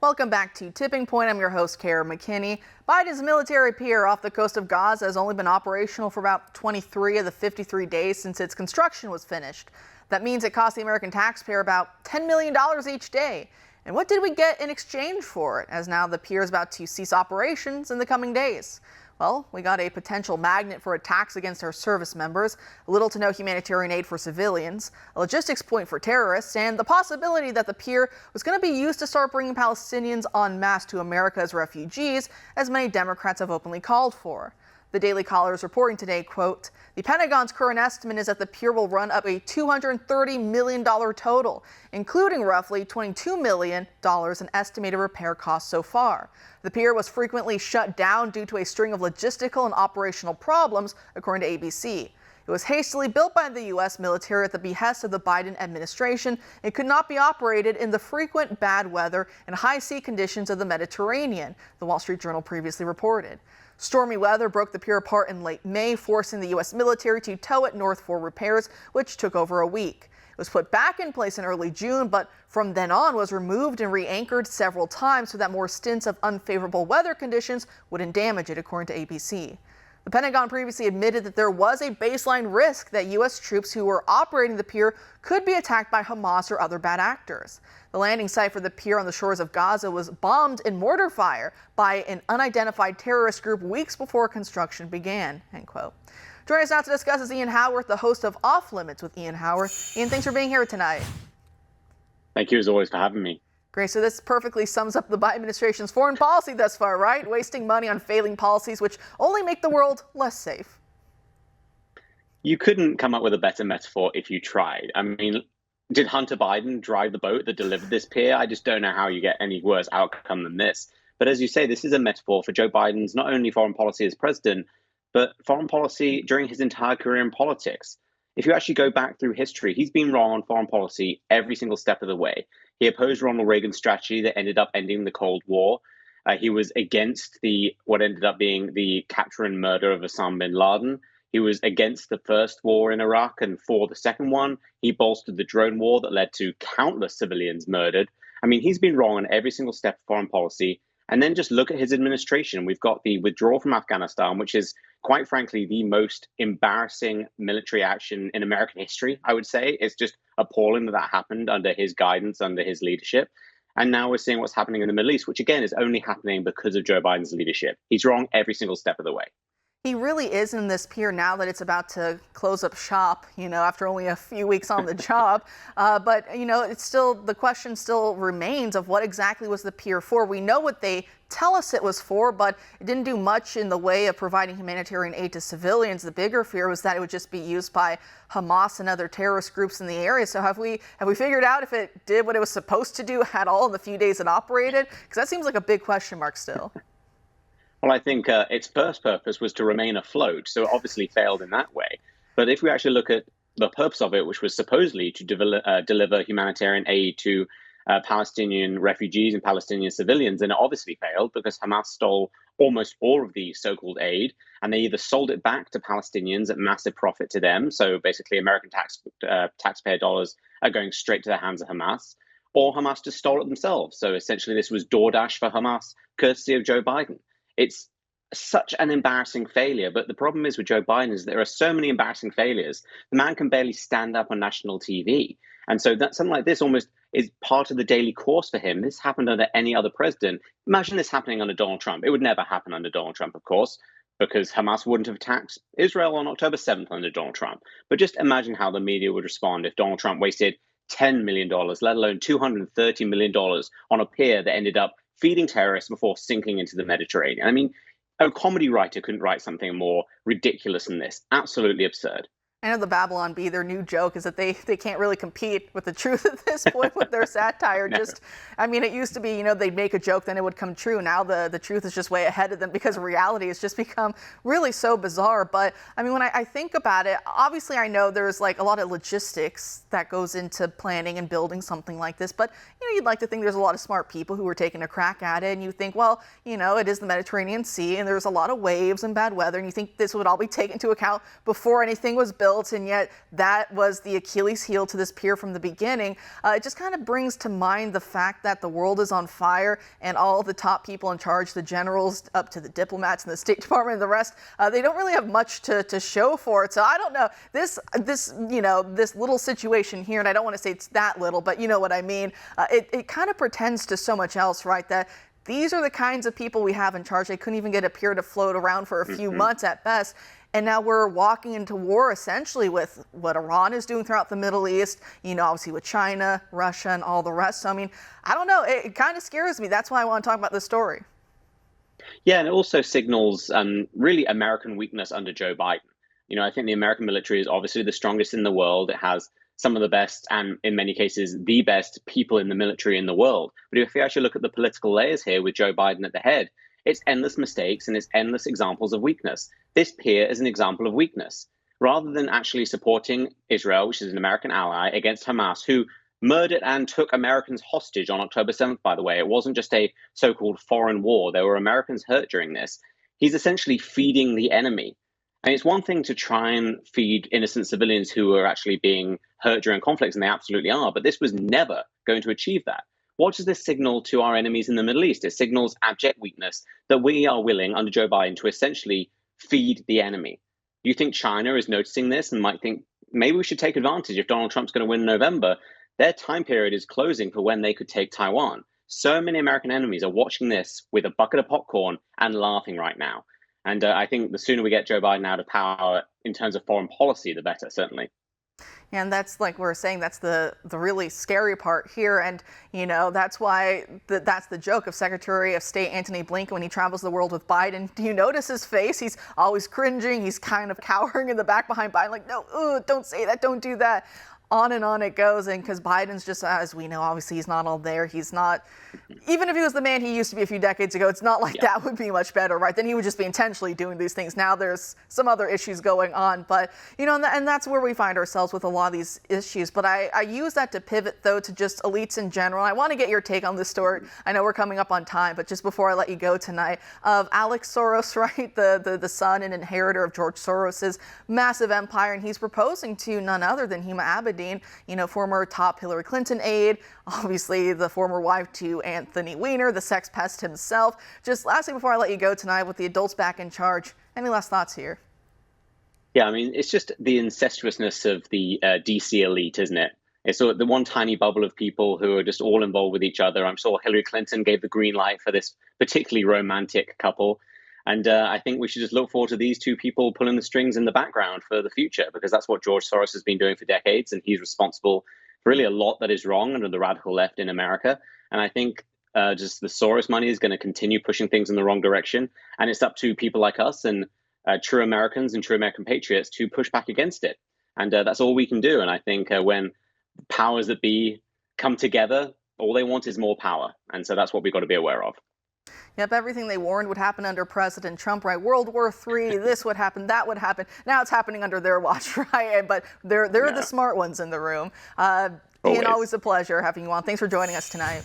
Welcome back to Tipping Point. I'm your host, Kara McKinney. Biden's military pier off the coast of Gaza has only been operational for about 23 of the 53 days since its construction was finished. That means it cost the American taxpayer about $10 million each day. And what did we get in exchange for it, as now the pier is about to cease operations in the coming days? Well, we got a potential magnet for attacks against our service members, little to no humanitarian aid for civilians, a logistics point for terrorists, and the possibility that the pier was going to be used to start bringing Palestinians en masse to America as refugees, as many Democrats have openly called for. The Daily Caller is reporting today, quote, the Pentagon's current estimate is that the pier will run up a $230 million total, including roughly $22 million in estimated repair costs so far. The pier was frequently shut down due to a string of logistical and operational problems, according to ABC. It was hastily built by the U.S. military at the behest of the Biden administration. It could not be operated in the frequent bad weather and high sea conditions of the Mediterranean, the Wall Street Journal previously reported. Stormy weather broke the pier apart in late May, forcing the U.S. military to tow it north for repairs, which took over a week. It was put back in place in early June, but from then on was removed and re-anchored several times so that more stints of unfavorable weather conditions wouldn't damage it, according to ABC. The Pentagon previously admitted that there was a baseline risk that U.S. troops who were operating the pier could be attacked by Hamas or other bad actors. The landing site for the pier on the shores of Gaza was bombed in mortar fire by an unidentified terrorist group weeks before construction began, end quote. Joining us now to discuss is Ian Haworth, the host of Off Limits with Ian Haworth. Ian, thanks for being here tonight. Thank you as always for having me. Great. So this perfectly sums up the Biden administration's foreign policy thus far, right? Wasting money on failing policies which only make the world less safe. You couldn't come up with a better metaphor if you tried. I mean, did Hunter Biden drive the boat that delivered this pier? I just don't know how you get any worse outcome than this. But as you say, this is a metaphor for Joe Biden's not only foreign policy as president, but foreign policy during his entire career in politics. If you actually go back through history, he's been wrong on foreign policy every single step of the way. He opposed Ronald Reagan's strategy that ended up ending the Cold War. He was against what ended up being the capture and murder of Osama bin Laden. He was against the first war in Iraq and for the second one. He bolstered the drone war that led to countless civilians murdered. I mean, he's been wrong on every single step of foreign policy. And then just look at his administration. We've got the withdrawal from Afghanistan, which is, quite frankly, the most embarrassing military action in American history, I would say. It's just appalling that happened under his guidance, under his leadership. And now we're seeing what's happening in the Middle East, which, again, is only happening because of Joe Biden's leadership. He's wrong every single step of the way. He really is in this pier now that it's about to close up shop, after only a few weeks on the job. But, it's still, the question still remains of what exactly was the pier for. We know what they tell us it was for, but it didn't do much in the way of providing humanitarian aid to civilians. The bigger fear was that it would just be used by Hamas and other terrorist groups in the area. So have we figured out if it did what it was supposed to do at all in the few days it operated? Because that seems like a big question mark still. Well, I think its first purpose was to remain afloat, so it obviously failed in that way. But if we actually look at the purpose of it, which was supposedly to deliver humanitarian aid to Palestinian refugees and Palestinian civilians, then it obviously failed because Hamas stole almost all of the so-called aid, and they either sold it back to Palestinians at massive profit to them, so basically American taxpayer dollars are going straight to the hands of Hamas, or Hamas just stole it themselves. So essentially this was DoorDash for Hamas, courtesy of Joe Biden. It's such an embarrassing failure. But the problem is with Joe Biden is there are so many embarrassing failures. The man can barely stand up on national TV. And so that something like this almost is part of the daily course for him. This happened under any other president. Imagine this happening under Donald Trump. It would never happen under Donald Trump, of course, because Hamas wouldn't have attacked Israel on October 7th under Donald Trump. But just imagine how the media would respond if Donald Trump wasted $10 million, let alone $230 million on a pier that ended up feeding terrorists before sinking into the Mediterranean. I mean, a comedy writer couldn't write something more ridiculous than this. Absolutely absurd. I know the Babylon Bee, their new joke is that they can't really compete with the truth at this point with their satire. No. It used to be, they'd make a joke, then it would come true. Now the truth is just way ahead of them because reality has just become really so bizarre. But when I think about it, obviously I know there's like a lot of logistics that goes into planning and building something like this. But, you'd like to think there's a lot of smart people who are taking a crack at it. And you think, well, it is the Mediterranean Sea and there's a lot of waves and bad weather. And you think this would all be taken into account before anything was built. built, and yet that was the Achilles heel to this pier from the beginning. It just kind of brings to mind the fact that the world is on fire, and all the top people in charge, the generals up to the diplomats and the State Department and the rest, they don't really have much to show for it. So I don't know, this little situation here, and I don't want to say it's that little, but you know what I mean. It kind of pretends to so much else, right? That these are the kinds of people we have in charge. They couldn't even get a pier to float around for a few months at best. And now we're walking into war essentially with what Iran is doing throughout the Middle East, obviously with China, Russia, and all the rest. So, I mean, I don't know. It kind of scares me. That's why I want to talk about this story. Yeah, and it also signals really American weakness under Joe Biden. I think the American military is obviously the strongest in the world. It has some of the best, and in many cases, the best people in the military in the world. But if we actually look at the political layers here with Joe Biden at the head, it's endless mistakes and it's endless examples of weakness. This pier is an example of weakness. Rather than actually supporting Israel, which is an American ally, against Hamas, who murdered and took Americans hostage on October 7th, by the way. It wasn't just a so-called foreign war. There were Americans hurt during this. He's essentially feeding the enemy. And it's one thing to try and feed innocent civilians who are actually being hurt during conflicts, and they absolutely are, but this was never going to achieve that. What does this signal to our enemies in the Middle East? It signals abject weakness, that we are willing, under Joe Biden, to essentially feed the enemy. You think China is noticing this and might think, maybe we should take advantage if Donald Trump's going to win in November? Their time period is closing for when they could take Taiwan. So many American enemies are watching this with a bucket of popcorn and laughing right now. And I think the sooner we get Joe Biden out of power in terms of foreign policy, the better, certainly. And that's, like we were saying, that's the really scary part here. And, that's why that's the joke of Secretary of State Antony Blinken when he travels the world with Biden. Do you notice his face? He's always cringing. He's kind of cowering in the back behind Biden, like, no, don't say that. Don't do that. On and on it goes. And because Biden's just, as we know, obviously he's not all there. He's not, even if he was the man he used to be a few decades ago, it's not like that would be much better, right? Then he would just be intentionally doing these things. Now there's some other issues going on, but, and that's where we find ourselves with a lot of these issues. But I use that to pivot, though, to just elites in general. I want to get your take on this story. I know we're coming up on time, but just before I let you go tonight, of Alex Soros, right? The son and inheritor of George Soros's massive empire, and he's proposing to none other than Huma Abedin, former top Hillary Clinton aide, obviously the former wife to Anthony Weiner, the sex pest himself. Just lastly, before I let you go tonight, with the adults back in charge, any last thoughts here? Yeah, I mean, it's just the incestuousness of the DC elite, isn't it? It's sort of the one tiny bubble of people who are just all involved with each other. I'm sure Hillary Clinton gave the green light for this particularly romantic couple. And I think we should just look forward to these two people pulling the strings in the background for the future, because that's what George Soros has been doing for decades. And he's responsible for really a lot that is wrong under the radical left in America. And I think just the Soros money is going to continue pushing things in the wrong direction. And it's up to people like us and true Americans and true American patriots to push back against it. And that's all we can do. And I think when powers that be come together, all they want is more power. And so that's what we've got to be aware of. Yep, everything they warned would happen under President Trump, right? World War III, this would happen, that would happen. Now it's happening under their watch, right? But they're the smart ones in the room. Ian, always a pleasure having you on. Thanks for joining us tonight.